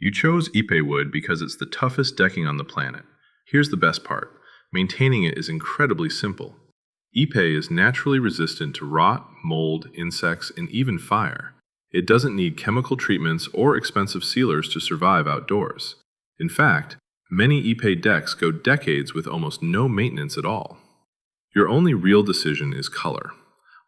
You chose Ipe wood because it's the toughest decking on the planet. Here's the best part. Maintaining it is incredibly simple. Ipe is naturally resistant to rot, mold, insects, and even fire. It doesn't need chemical treatments or expensive sealers to survive outdoors. In fact, many Ipe decks go decades with almost no maintenance at all. Your only real decision is color.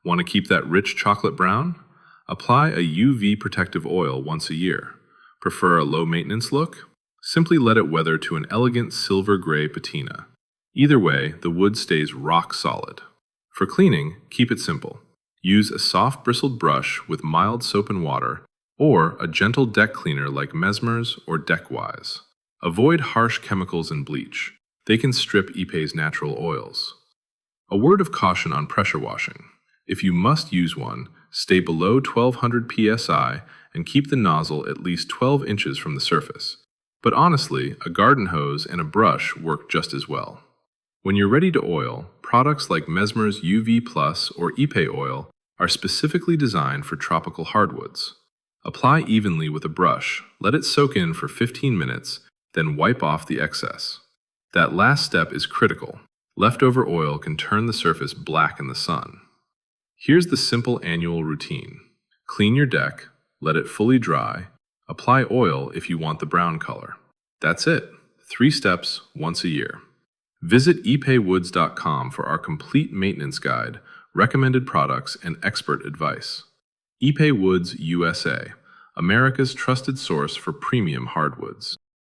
Want to keep that rich chocolate brown? Apply a UV protective oil once a year. Prefer a low-maintenance look? Simply let it weather to an elegant silver-gray patina. Either way, the wood stays rock solid. For cleaning, keep it simple. Use a soft bristled brush with mild soap and water, or a gentle deck cleaner like Mesmer's or Deckwise. Avoid harsh chemicals and bleach. They can strip Ipe's natural oils. A word of caution on pressure washing. If you must use one, stay below 1200 psi and keep the nozzle at least 12 inches from the surface. But honestly, a garden hose and a brush work just as well. When you're ready to oil, products like Mesmer's UV Plus or Ipe oil are specifically designed for tropical hardwoods. Apply evenly with a brush, let it soak in for 15 minutes, then wipe off the excess. That last step is critical. Leftover oil can turn the surface black in the sun. Here's the simple annual routine. Clean your deck, let it fully dry, apply oil if you want the brown color. That's it. 3 steps once a year. Visit epawoods.com for our complete maintenance guide, recommended products, and expert advice. Ipe Woods USA, America's trusted source for premium hardwoods.